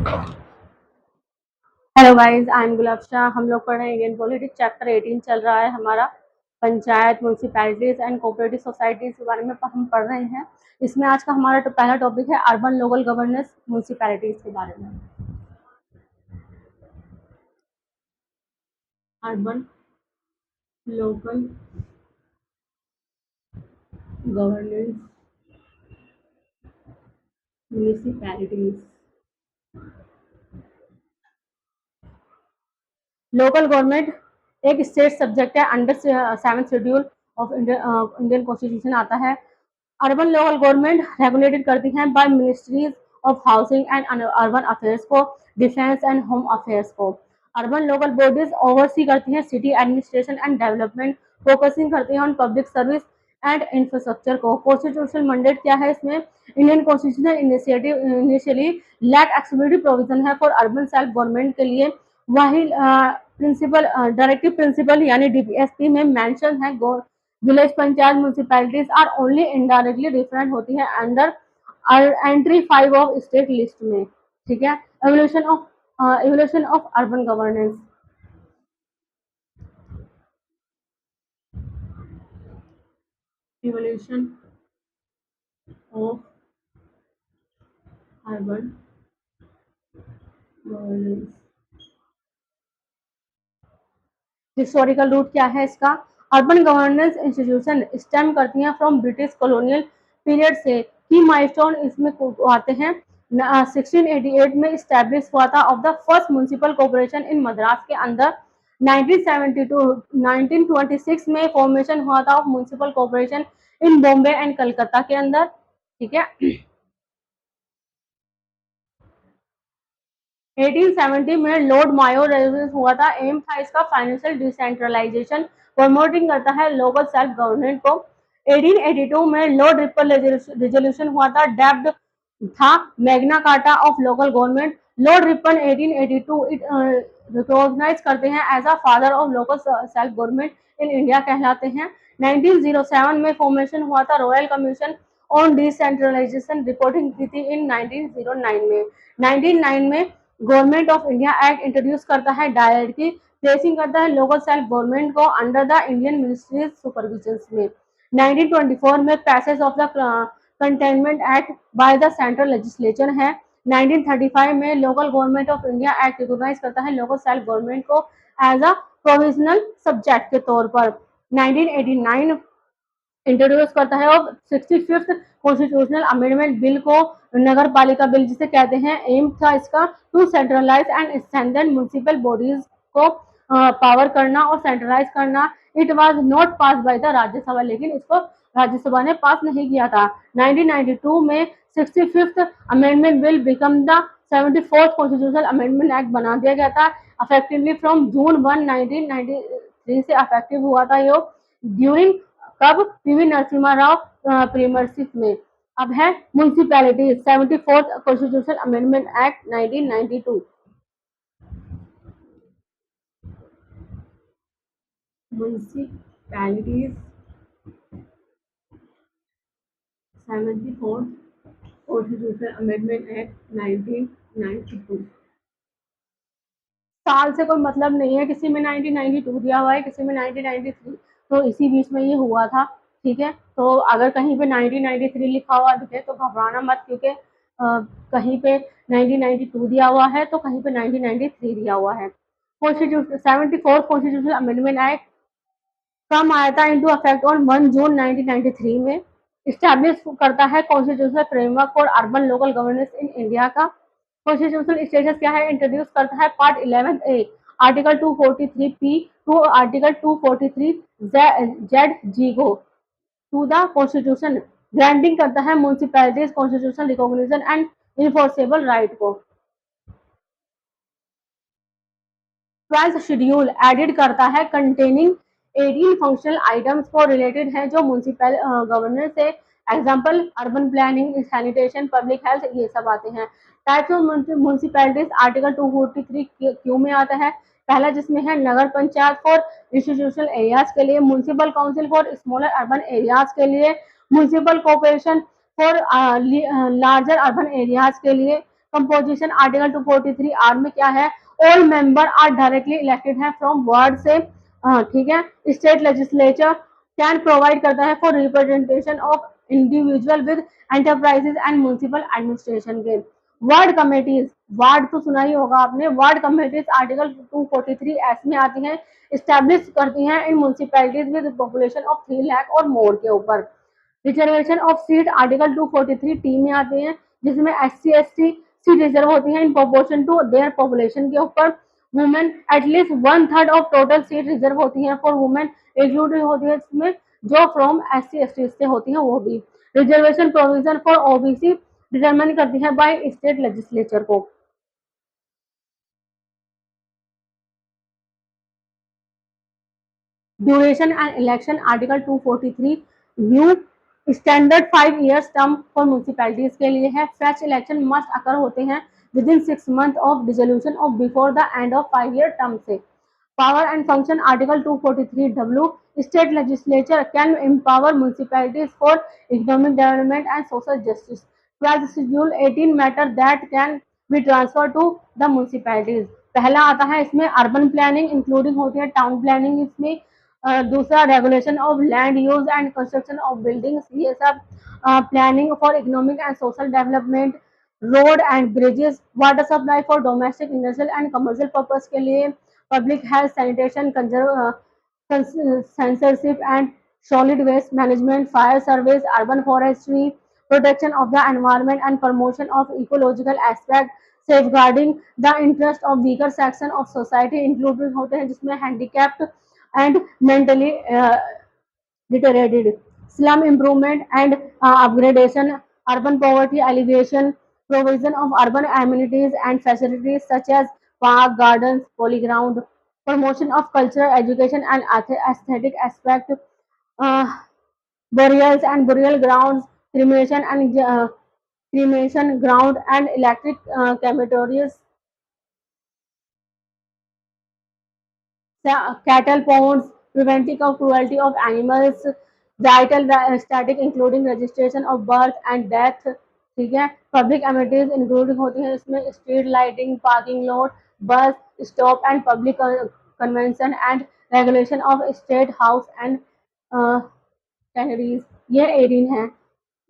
Hello guys, I am गुलाब शाह। हम लोग पढ़ रहे हैं इंडियन पॉलिटिक्स, चैप्टर 18 चल रहा है हमारा। Panchayat, municipalities and cooperative societies के बारे में हम पढ़ रहे हैं। इसमें आज का हमारा पहला टॉपिक है अर्बन लोकल गवर्नेंस म्यूनसिपैलिटीज के बारे में। Urban local governance municipalities. Local government एक स्टेट सब्जेक्ट है, under 7th schedule of Indian constitution आता है। अर्बन लोकल गवर्नमेंट रेगुलेटेड करती हैं by ministries of housing and urban affairs को, डिफेंस एंड होम अफेयर्स को। अर्बन लोकल बॉडीज ओवरसी करती हैं city administration and development, focusing करती हैं on public service and infrastructure को। कॉन्स्टिट्यूशनल मैंडेट क्या है इसमें? Indian constitution initiative initially lack exclusive provision है फॉर अर्बन सेल्फ गवर्नमेंट के लिए। वही प्रिंसिपल डायरेक्टिव प्रिंसिपल यानी डीपीएसपी में मेंशन है village panchayat municipalities are only indirectly different होती है under entry 5 of state list में। ठीक है। Evolution of urban governance. Evolution of urban governance. Historical root क्या है इसका? अर्बन गवर्नेंस इंस्टीट्यूशन स्टेम करती हैं फ्रॉम ब्रिटिश कॉलोनियल पीरियड से। की माइलस्टोन इसमें आते हैं। 1688 में स्टैब्लिश हुआ था of the first municipal corporation in Madras के अंदर। 1926 में फॉर्मेशन हुआ था of municipal corporation in Bombay and Calcutta के अंदर। ठीक है। 1870 में लॉर्ड मायो रेजोल्यूशन हुआ था। एम था इसका फाइनेंशियल डिसेंट्रलाइजेशन, प्रमोटिंग करता है लोकल सेल्फ गवर्नमेंट को। 1882 में लॉर्ड रिपन रेजोल्यूशन हुआ था, डेब्ड था Magna Carta of local government. Lord Ripon 1882 recognise करते हैं as a father of local self government in India कहलाते हैं। 1907 में फॉर्मेशन हुआ था royal commission on decentralisation, reporting की थी इन 1909 में। 1909 में government of India act introduce करता है डायरेक्ट की, प्लेसिंग करता है लोकल सेल्फ गवर्नमेंट को under the Indian ministry supervision में। 1924 में passage of the containment act by the central legislature है। 1935 में local government of India act recognise करता है लोकल सेल्फ गवर्नमेंट को एज अ प्रोविजनल सब्जेक्ट के तौर पर। 1989 इंट्रोड्यूस करता है और 65th कॉन्स्टिट्यूशनल अमेंडमेंट बिल को, नगर पालिका बिल जिसे कहते हैं। एम था इसका to centralize and strengthen municipal bodies को पावर करना और सेंट्रलाइज करना। It was not pass by the Rajya Sabha, लेकिन इसको राज्यसभा ने पास नहीं किया था। 1992 में 65th amendment bill become the 74th constitutional amendment act बना दिया गया था। अफेक्टिवली फ्रॉम जून 1 1993 से अफेक्टिव हुआ था ये ड्यूरिंग कब पीवी नरसिम्हा राव प्रीमरशिप में। अब है municipality 74th constitutional amendment act 1992। Municipalities 74th constitutional amendment act 1992। साल से कोई मतलब नहीं है, किसी में 1992 दिया हुआ है, किसी में 1993, तो इसी बीच में ये हुआ था। ठीक है। तो अगर कहीं पे 1993 लिखा हुआ दिखे तो घबराना मत, क्योंकि कहीं पे 1992 दिया हुआ है तो कहीं पे 1993 दिया हुआ है। Constitution 74th constitutional amendment act come आया था इनटू अफेक्ट ऑन 1 जून 1993 में। इस्टेब्लिश करता है constitutional framework for urban local governance in India का। कॉन्स्टिट्यूशनल स्टेटस क्या है? इंट्रोड्यूस करता है part 11 A, article 243 P to article 243 Z G को टू द कॉन्स्टिट्यूशन, ग्रांटिंग करता है municipalities constitutional recognition and enforceable right को। 12th शेड्यूल एडिड करता है कंटेनिंग 18 फंक्शनल आइटम्स को रिलेटेड है जो म्यूनसिपल गवर्नेंस से। Example urban planning, sanitation, public health, ये सब आते हैं। Types of municipalities article 243 Q में आता है। पहला जिसमें है Nagar Panchayat for institutional areas के लिए, municipal council for smaller urban areas के लिए, municipal corporation for larger urban areas के लिए, कंपोजिशन आर्टिकल 243 आर में क्या है, all member are directly elected है फ्रॉम वार्ड से, ठीक है। स्टेट लेजिस्लेचर कैन प्रोवाइड करता है for representation of individual with enterprises and municipal administration के। वार्ड कमेटीज, वार्ड तो सुना ही होगा आपने, वार्ड कमेटीज आर्टिकल 243 एस में आती हैं, स्टैब्लिश करती हैं in municipalities with population of 3 lakh और मोर के ऊपर। Reservation of seat article 243 T में आते हैं, जिसमें एससी एसटी सीट रिजर्व होती हैं in proportion to their population के ऊपर। Women at least 1/3 of total seat reserve होती हैं फॉर वुमेन, इंक्लूडेड होती है इसमें जो फ्रॉम एससी एसटी से होती हैं वो भी। Reservation provision for OBC determine करती है बाय स्टेट लेजिस्लेचर को। Duration and election article 243 U standard 5 years term for municipalities के लिए है। फ्रेश इलेक्शन मस्ट अकर होते हैं within 6 months of dissolution of before the end of 5 year term से। Power and function article 243 W state legislature can empower municipalities for economic development and social justice. 12th schedule 18 matter that can be transfer to the municipalities. पहला आता है इसमें urban planning including होती है town planning इसमें। दूसरा regulation of land use and construction of buildings, ये सब planning for economic and social development. Road and bridges, water supply for domestic industrial and commercial purpose के लिए। Public health sanitation censorship and solid waste management, fire service, urban forestry, protection of the environment and promotion of ecological aspect, safeguarding the interest of weaker section of society included होते हैं जिसमें handicapped and mentally deteriorated, slum improvement and upgradation, urban poverty alleviation, provision of urban amenities and facilities such as park, gardens, playground, promotion of cultural education and aesthetic aspect, uh, burials and burial grounds, cremation ground and electric crematories, cattle ponds, preventing of cruelty of animals, vital static including registration of birth and death, ठीक है। Public amenities including होती हैं इसमें street lighting, parking lot, bus stop and public convention and regulation of state house and कैनरीज। ये 18 है,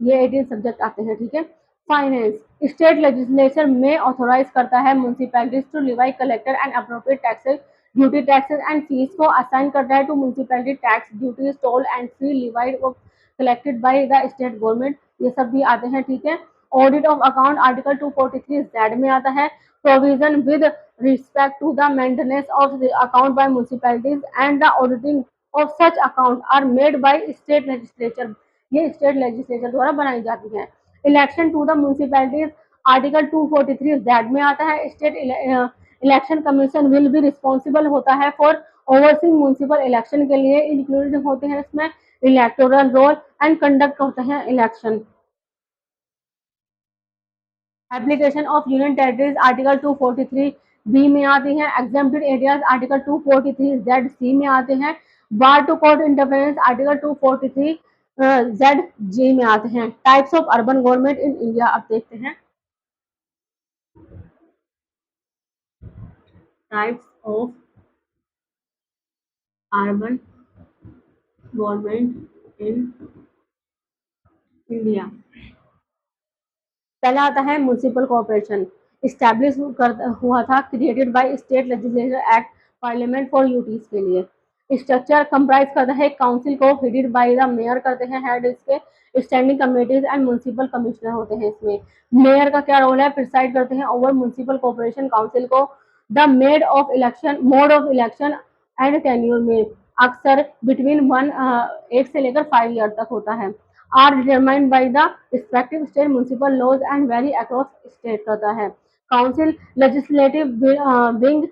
ये 18 subject आते हैं, ठीक है। फाइनेंस, स्टेट लेजिस्लेचर में ऑथोराइज करता है municipalities to levy collector and appropriate taxes, duty taxes and fees को असाइन करता है to municipality tax duties toll and fee levied collected by the state government, ये सब भी आते हैं, ठीक है। Audit of account article 243 Z में आता है। Provision with respect to the maintenance of the account by municipalities and the auditing of such account are made by state legislature, ये स्टेट लेजिस्लेचर द्वारा बनाई जाती है। Election to the municipalities article 243 Z में आता है। State election commission will be responsible होता है फॉर ओवरसीइंग म्यूनिसिपल इलेक्शन के लिए, इंक्लूडेड होते हैं इसमें इलेक्टोरल रोल एंड कंडक्ट होते हैं election. Application of union territories article 243 B में आती हैं। Exempted areas article 243 Z C में आते हैं। Bar to court interference article 243 Z G में आते हैं। Types of urban government in India, अब देखते हैं types of urban government in India. पहला आता है म्यूनिसिपल कॉर्पोरेशन, इस्टेब्लिश हुआ था, created by state legislature act parliament for UTs के लिए। स्ट्रक्चर कंप्राइज करता है काउंसिल को, हेडेड बाय द मेयर करते हैं हेड इसके, standing committees and municipal commissioner होते हैं इसमें। मेयर का क्या रोल है, प्रिसाइड करते हैं ओवर म्यूनिसिपल कॉर्पोरेशन काउंसिल को। The mode of election and tenure में अक्सर बिटवीन 1 से लेकर 5 ईयर तक होता है। Are determined by the respective state municipal laws and vary across state करता है। Council legislative wing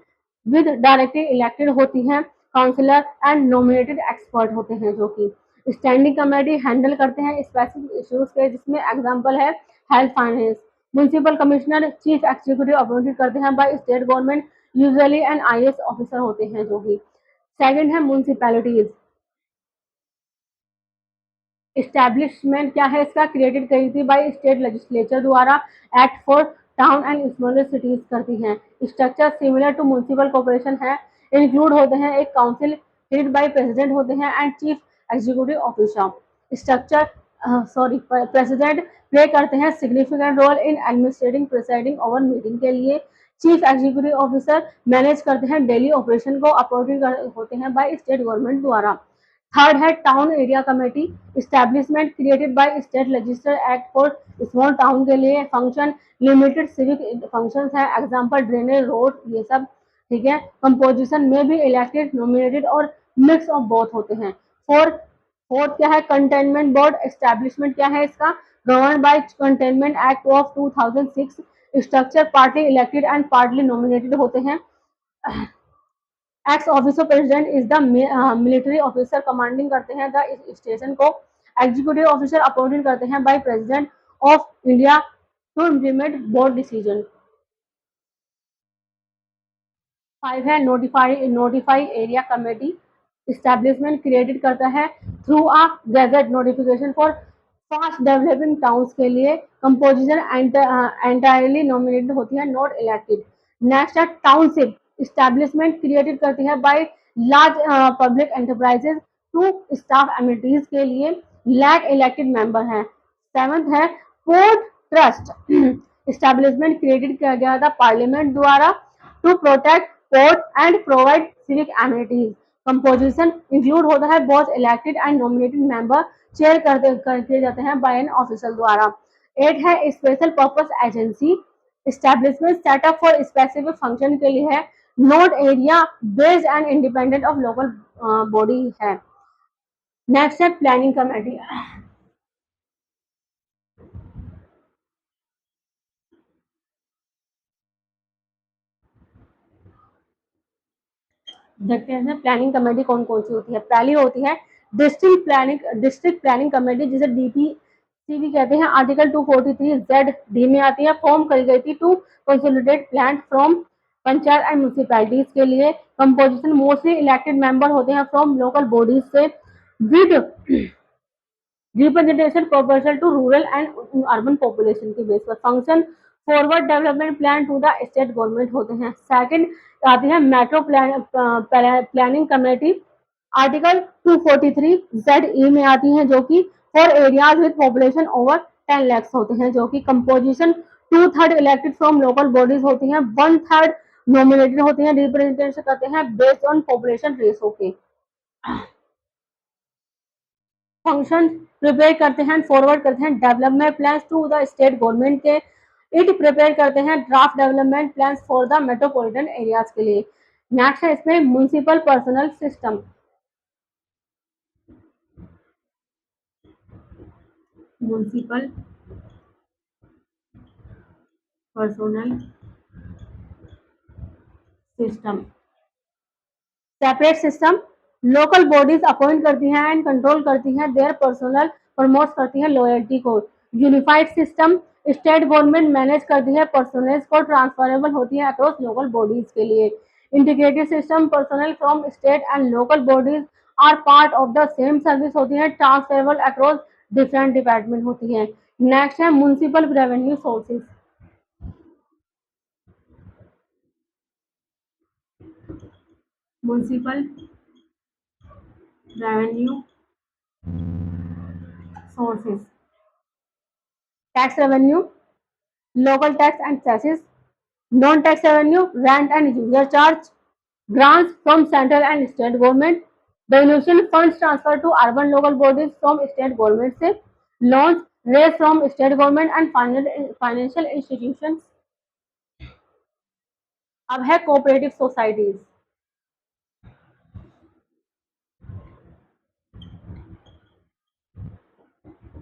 with directly elected होती हैं, काउंसिलर एंड नॉमिनेटेड एक्सपर्ट होते हैं जो कि। स्टैंडिंग कमेटी हैंडल करते हैं स्पेसिफिक इश्यूज के, जिसमें एग्जांपल है health finance. Municipal commissioner chief executive appointed करते हैं by state government, usually an IAS officer होते हैं जो कि। सेकंड है म्यूनिसिपैलिटीज, इस्टेब्लिशमेंट क्या है इसका, क्रिएटेड करी थी बाय स्टेट लेजिस्लेचर द्वारा। Act for town and smaller cities करती हैं। Structure similar to municipal corporation है, इंक्लूड होते हैं एक काउंसिल हेडेड बाय प्रेसिडेंट होते हैं and chief executive officer. Structure president play करते हैं significant role in administrating presiding over meeting के लिए। चीफ एग्जीक्यूटिव ऑफिसर मैनेज करते हैं डेली ऑपरेशन को, अपॉइंटेड होते हैं बाय स्टेट गवर्नमेंट द्वारा। थर्ड है town area committee, establishment created by state legislature act for small town के लिए। फंक्शन लिमिटेड सिविक फंक्शंस है, एग्जांपल ड्रेनेज, रोड, ये सब। ठीक है। कंपोजिशन में भी इलेक्टेड, नॉमिनेटेड और मिक्स ऑफ बोथ होते हैं। फोर्थ क्या है, कंटेनमेंट बोर्ड एस्टेब्लिशमेंट क्या है इसका, govern by cantonment act of 2006। Structure partly elected and partly nominated होते हैं। Ex officer president is the military officer, commanding करते हैं द स्टेशन को। एग्जीक्यूटिव ऑफिसर अपॉइंटेड करते हैं by president of India to implement board decision. 5 है notify area committee, establishment created करता है through a gazette notification for fast developing towns के लिए। कंपोजिशन एंटायरली नॉमिनेटेड होती है, नॉट इलेक्टेड। नेक्स्ट है टाउनशिप, इस्टेब्लिशमेंट क्रिएटेड करती है by large public enterprises to staff amenities के लिए, लैक इलेक्टेड मेंबर है। 7th है पोर्ट ट्रस्ट, इस्टेब्लिशमेंट क्रिएटेड किया गया था पार्लियामेंट द्वारा to protect port and provide civic amenities. Composition include होता है both elected and nominated member, chair किए जाते हैं बाय एन ऑफिसर द्वारा। 8 है special purpose agency, establishment setup for specific function के लिए है, not area based and independent of local body है। नेक्स्ट है प्लानिंग कमेटी। देखते हैं प्लानिंग कमेटी कौन कौन सी होती है। पहली होती है डिस्ट्रिक्ट प्लानिंग कमेटी, जिसे डीपीसीबी कहते हैं। आर्टिकल 243 जेड डी में आती है, फॉर्म करी गई थी to consolidate plan from panchayat and municipalities के लिए। कंपोजिशन मोस्टली इलेक्टेड मेंबर होते हैं फ्रॉम लोकल बॉडीज से, with representation proportional to rural and urban population के बेस पर। Function forward development plan to the state government होते हैं। सेकंड आती है metro planning committee, article 243 Z E में आती है, जो कि for areas with population over 10 lakh होते हैं, जो कि composition 2/3 elected from local bodies होती हैं, 1/3 नॉमिनेटेड होती हैं, रिप्रेजेंटेशन करते हैं बेस्ड ऑन पॉपुलेशन रेशो के। फंक्शन प्रिपेयर करते हैं, फॉरवर्ड करते हैं development plan to the state government के। इट प्रिपेयर करते हैं draft development plan for the metropolitan areas के लिए। नेक्स्ट है इसमें municipal personnel system, municipal personnel system separate system, local bodies appoint करती हैं एंड कंट्रोल करती हैं देयर पर्सनल, प्रमोट करती हैं लॉयल्टी को। Unified system, state government manage करती है पर्सनल को, ट्रांसफरेबल होती है अक्रॉस लोकल बॉडीज के लिए। Integrated system, personnel from state and local bodies are part of the same service होती है, ट्रांसफरेबल अक्रॉस डिफरेंट डिपार्टमेंट होती है। नेक्स्ट है municipal revenue sources, municipal revenue sources, tax revenue, local tax and cesses, non-tax revenue, rent and user charge, grants from central and state government, donation funds transferred to urban local bodies from state government से, loans raised from state government and financial institutions। अब है cooperative societies.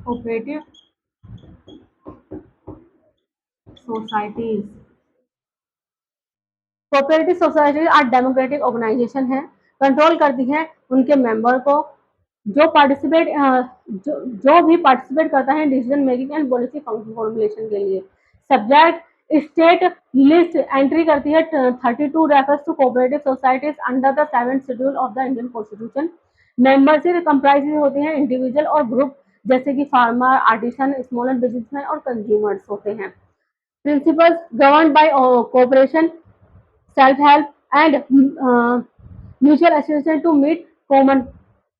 Cooperative societies, cooperative society are democratic organisation है, control करती हैं उनके member को, जो भी पार्टिसिपेट करता है decision making and policy formulation के लिए। सब्जेक्ट स्टेट लिस्ट एंट्री करती है 32 refers to cooperative societies under the 7th schedule of the Indian constitution. Membership comprise होते हैं इंडिविजुअल और ग्रुप, जैसे कि फार्मर, आर्टिसन, स्मॉलर बिजनेसमैन और कंज्यूमर्स होते हैं। Principles governed by cooperation, self-help, and mutual assistance to meet common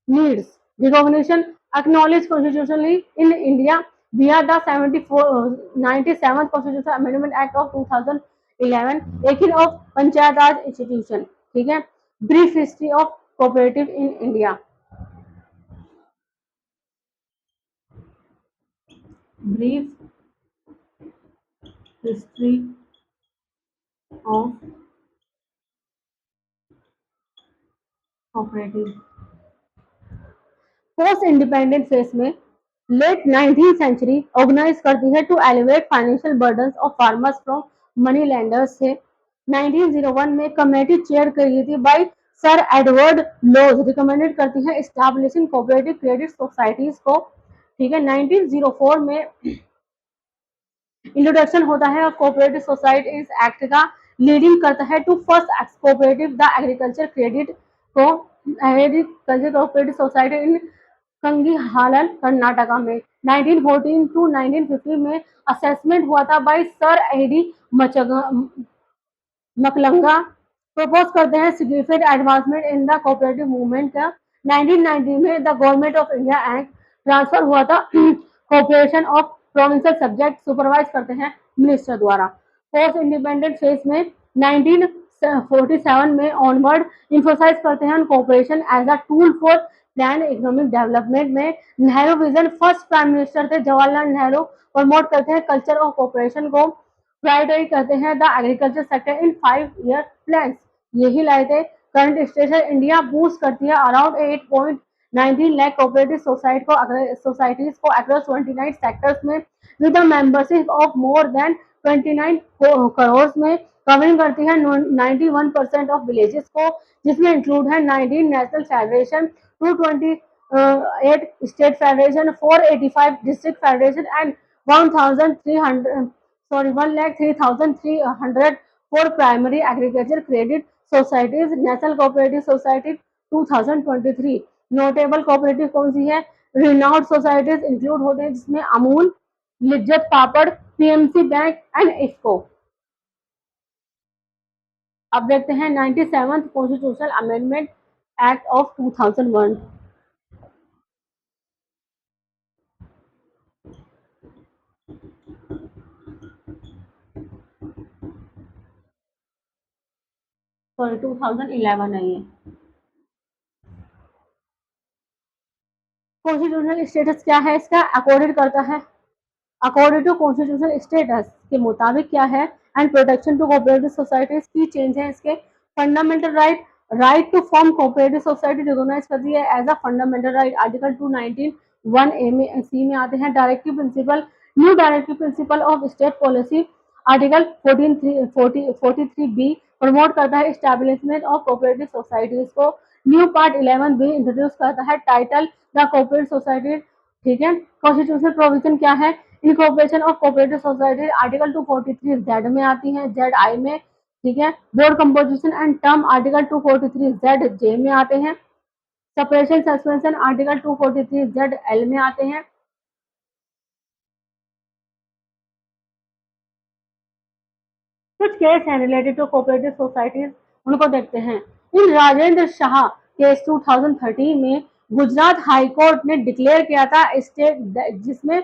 needs. Recognition acknowledged constitutionally in India via the 97th Constitutional Amendment Act of 2011, 18 of Panchayat Raj Institution. ठीक है. Brief history of cooperative in India. Brief history of cooperative. Post independent phase में late 19th century organise करती है to elevate financial burdens of farmers from money lenders से. 1901 में committee chair की थी by sir Edward Law recommended करती है establishing cooperative credit societies को. ठीक है. 1904 में इंट्रोडक्शन होता है ऑफ कोऑपरेटिव सोसाइटीज एक्ट का, लीडिंग करता है to first cooperative the agriculture credit को एग्रीकल्चर कोऑपरेटिव सोसाइटी इन कंगीहालन कर्नाटका में. 1914 टू 1950 में असेसमेंट हुआ था by sir A D Maclagan. Propose करते हैं significant advancement in the cooperative movement का. 1990 में the government of India act transfer हुआ था cooperation of provincial subject supervise करते हैं मिनिस्टर द्वारा. पोस्ट इंडिपेंडेंट फेज में 1947 में ऑनवर्ड इंफोसाइज करते हैं cooperation as a tool for plan economic development में. Nehru vision first prime minister थे जवाहरलाल नेहरू प्रमोट करते हैं कल्चर ऑफ कोऑपरेशन को. प्रायोरिटाइज करते हैं the agriculture sector in 5 year plan. यही लाए थे. करंट स्टेशन इंडिया बूस्ट करती है अराउंड 8.19 लाख कोऑपरेटिव सोसाइटीज को अक्रॉस 29 सेक्टर्स में with the membership of more than 29 crore में. कवरिंग करती है 91% ऑफ विलेजेस को, जिसमें इंक्लूड है 19 national federation, 228 state federation, 485 district federation and 1,300 for primary agriculture credit societies. National cooperative society 2023. Notable cooperative कौन सी है? रिनाउंड सोसाइटीज इंक्लूड होते हैं जिसमें अमूल, लिज्जत पापड़, पीएमसी बैंक एंड इफ्को. अब देखते हैं 97th constitutional amendment act of 2001. Sorry 2011 है ये. कॉन्स्टिट्यूशनल स्टेटस क्या है इसका? अकॉर्डिंग करता है अकॉर्डिंग टू कॉन्स्टिट्यूशनल स्टेटस के मुताबिक क्या है. And protection to cooperative societies की चेंज है इसके. Fundamental right to form cooperative society recognise करती है as a fundamental right. Article 219 1 A में सी में आते हैं. Directive principle new directive principle of state policy article 43 B promote करता है एस्टैब्लिशमेंट ऑफ कोऑपरेटिव सोसाइटीज को. न्यू पार्ट 11 बी इंट्रोड्यूस करता है टाइटल द कोऑपरेटिव सोसाइटी. ठीक है. कॉन्स्टिट्यूशनल प्रोविजन क्या है? Incorporation of cooperative society article 243 Z में आती है, जेड आई में. ठीक है. Board composition and term article 243 Z J में आते हैं. Separation suspension article 243 Z L में आते हैं. कुछ केस हैं रिलेटेड टू कोऑपरेटिव सोसाइटीज, उनको देखते हैं. इन राजेंद्र शाह केस 2013 में गुजरात हाई कोर्ट ने डिक्लेयर किया था स्टेट, जिसमें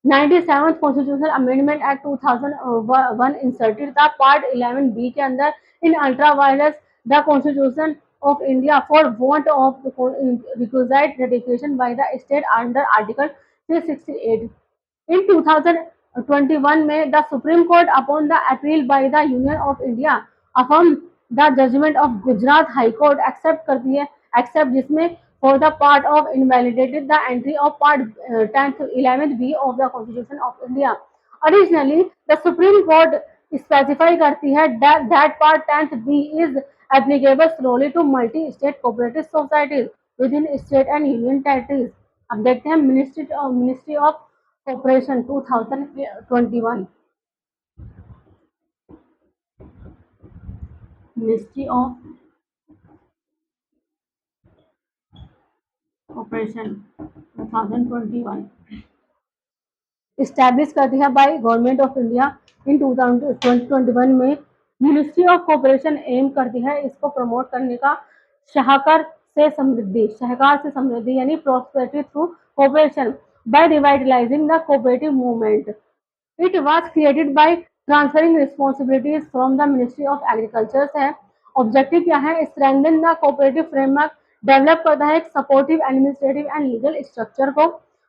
97th constitutional amendment act 2001 inserted था पार्ट 11 बी के अंदर. In ultra vires the constitution of India for want of requisite ratification by the state under article 368. In 2021 में the supreme court upon the appeal by the union of India affirm the judgment of Gujarat high court except करती है जिसमें for the part of invalidated the entry of part 10th 11th B of the Constitution of India. Additionally, the Supreme Court specify करती है that part 10th B is applicable solely to multi-state cooperative societies within state and union territories. अब देखते हैं ministry of corporation 2021. Ministry of corporation 2021 establish करती है by government of India. इन 2021 में ministry of cooperation M करती है इसको promote करने का, सहकार से समृद्धि यानी prosperity through cooperation by revitalising the cooperative movement. It was created by transferring responsibilities from the Ministry of Agriculture है। ऑब्जेक्टिव क्या है? Strengthen the cooperative framework, develop करता है एक supportive administrative and legal structure को,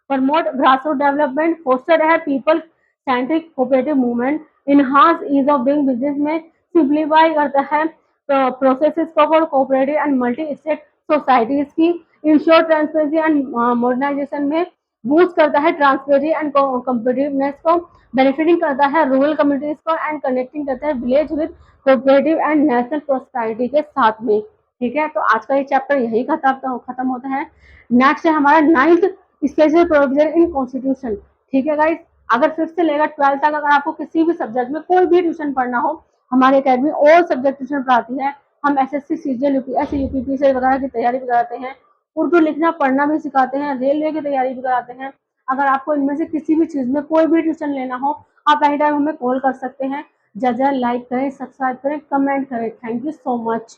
प्रमोट ग्रासरूट डेवलपमेंट, फोस्टर है people centric cooperative movement, enhance ease of doing business में simplify करता है प्रोसेसेस को for cooperative and multi state societies की, इंश्योर ट्रांसपेरेंसी एंड मॉडर्नाइजेशन में बूस्ट करता है ट्रांसपेरेंसी एंड कॉम्पिटिटिवनेस को, बेनिफिटिंग करता है रूरल कम्युनिटीज को एंड कनेक्टिंग करता है village with cooperative and national prosperity के साथ में। ठीक है, तो आज का ये चैप्टर यही खत्म होता है। नेक्स्ट है हमारा 9th special provision in constitution. ठीक है गाइस, अगर 5th से लेकर 12th तक अगर आपको किसी भी सब्जेक्ट में कोई भी ट्यूशन पढ़ना हो, हमारे अकेडमी ऑल सब्जेक्ट ट्यूशन पढ़ाती है। हम एसएससी, सीजीएल, यूपीएससी, यूपीपीसी वगैरह की तैयारी भी कराते हैं, उर्दू लिखना पढ़ना भी सिखाते हैं, रेलवे की तैयारी भी कराते हैं। अगर आपको इनमें से किसी भी चीज में कोई भी ट्यूशन लेना हो, आप एनी टाइम हमें कॉल कर सकते हैं। ज्यादा लाइक करें, सब्सक्राइब करें, कमेंट करें। Thank you so much.